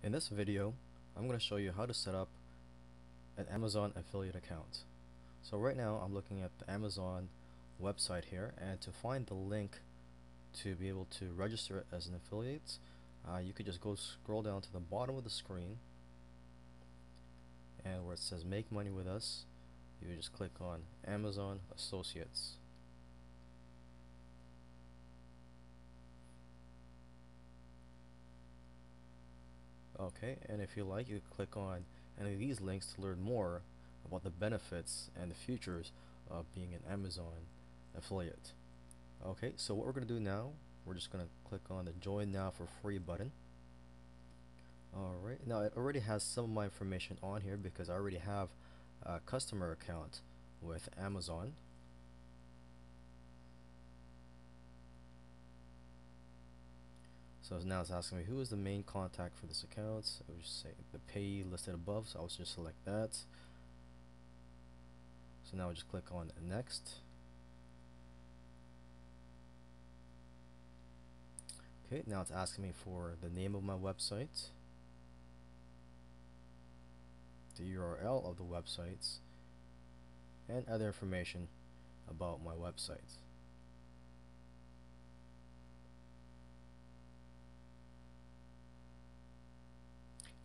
In this video, I'm going to show you how to set up an Amazon affiliate account. So right now I'm looking at the Amazon website here, and to find the link to be able to register it as an affiliate, you could just go scroll down to the bottom of the screen, and where it says make money with us, you just click on Amazon Associates. Okay, and if you like, you click on any of these links to learn more about the benefits and the futures of being an Amazon affiliate. Okay, so what we're going to do now, we're just going to click on the join now for free button. Alright, now it already has some of my information on here because I already have a customer account with Amazon. So now it's asking me who is the main contact for this account. I would just say the payee listed above, so I'll just select that. So now I just click on next. Okay, now it's asking me for the name of my website, the URL of the websites, and other information about my website.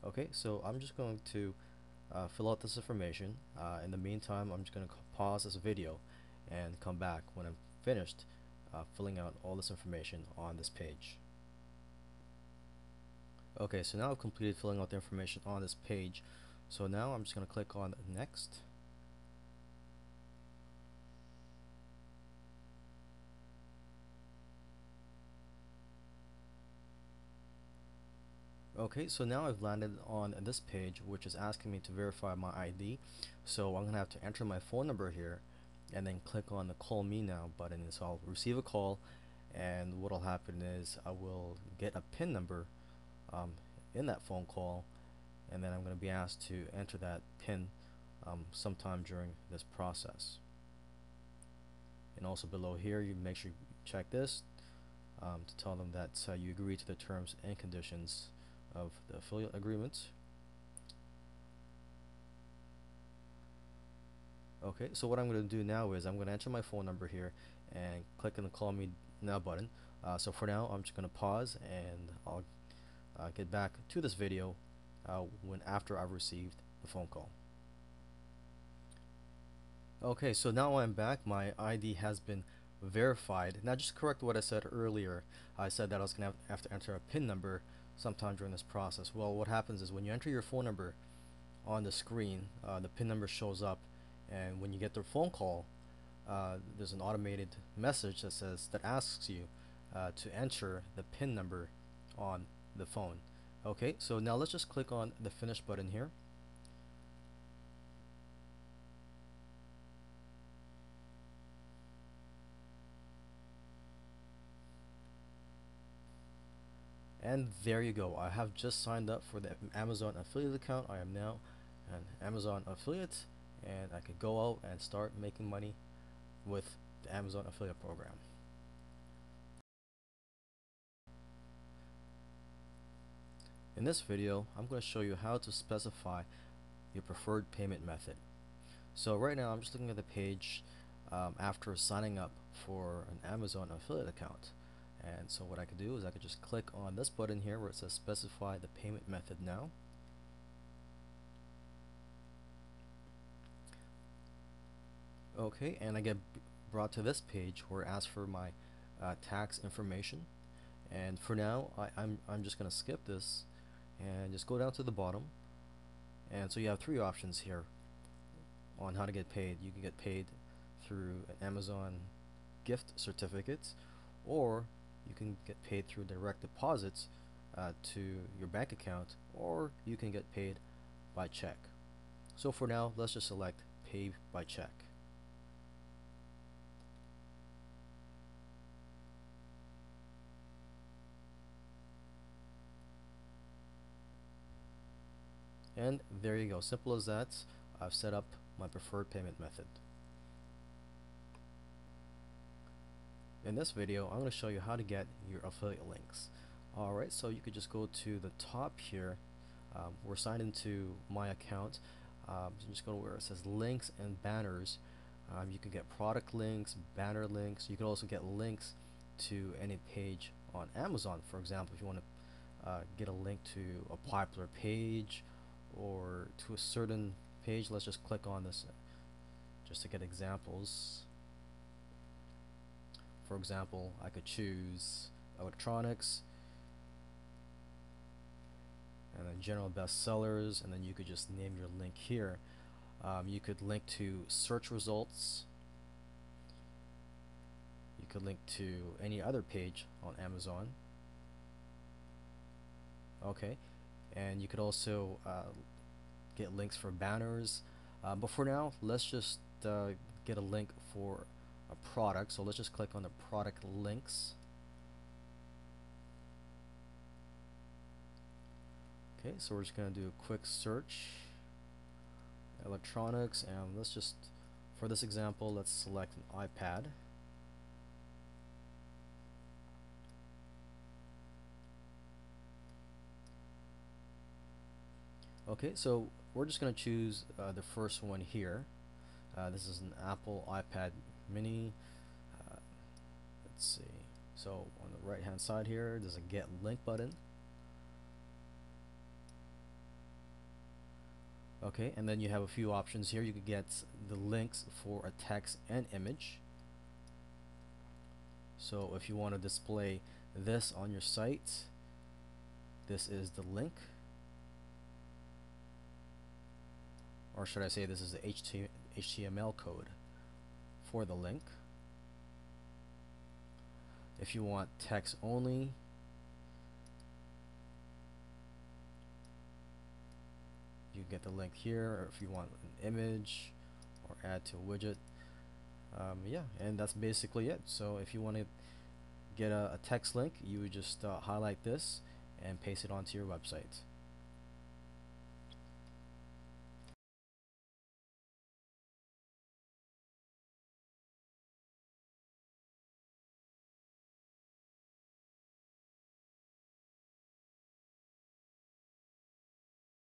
Okay, so I'm just going to fill out this information. In the meantime, I'm just going to pause this video and come back when I'm finished filling out all this information on this page. Okay, so now I've completed filling out the information on this page. So now I'm just going to click on next. Okay, so now I've landed on this page, which is asking me to verify my ID. So I'm going to have to enter my phone number here and then click on the call me now button. So I'll receive a call, and what will happen is I will get a PIN number in that phone call, and then I'm going to be asked to enter that PIN sometime during this process. And also below here, you make sure you check this to tell them that you agree to the terms and conditions of the affiliate agreement. Okay, so what I'm going to do now is I'm going to enter my phone number here and click on the call me now button. So for now, I'm just going to pause, and I'll get back to this video when after I've received the phone call. Okay, so now I'm back. My ID has been verified. Now just correct what I said earlier. I said that I was going to have to enter a PIN number sometime during this process. Well, what happens is when you enter your phone number on the screen, the PIN number shows up, and when you get the phone call, there's an automated message that asks you to enter the PIN number on the phone. Okay, so now let's just click on the finish button here. And there you go. I have just signed up for the Amazon affiliate account. I am now an Amazon affiliate, and I could go out and start making money with the Amazon affiliate program. In this video, I'm going to show you how to specify your preferred payment method. So right now I'm just looking at the page after signing up for an Amazon affiliate account. And so what I could do is I could just click on this button here where it says specify the payment method now. Okay, and I get brought to this page where it asks for my tax information. And for now, I'm just going to skip this and just go down to the bottom. And so you have three options here on how to get paid. You can get paid through an Amazon gift certificate, or you can get paid through direct deposits to your bank account, or you can get paid by check. So for now, let's just select pay by check. And there you go, simple as that. I've set up my preferred payment method. In this video, I'm going to show you how to get your affiliate links. Alright, so you could just go to the top here We're signed into my account. So just go to where it says links and banners. You can get product links, banner links. You can also get links to any page on Amazon. For example, if you want to get a link to a popular page or to a certain page, let's just click on this just to get examples. For example, I could choose electronics and then general bestsellers, and then you could just name your link here. You could link to search results. You could link to any other page on Amazon. Okay, and you could also get links for banners. But for now, let's just get a link for a product. So let's just click on the product links. Okay, so we're just going to do a quick search. Electronics, and let's just, for this example, let's select an iPad. Okay, so we're just going to choose the first one here. This is an Apple iPad mini. Let's see. So on the right hand side here, there's a get link button. Okay, and then you have a few options here. You could get the links for a text and image. So if you want to display this on your site, this is the link. Or should I say this is the HTML code for the link. If you want text only, you get the link here, or if you want an image or add to a widget. Yeah, and that's basically it. So if you want to get a text link, you would just highlight this and paste it onto your website.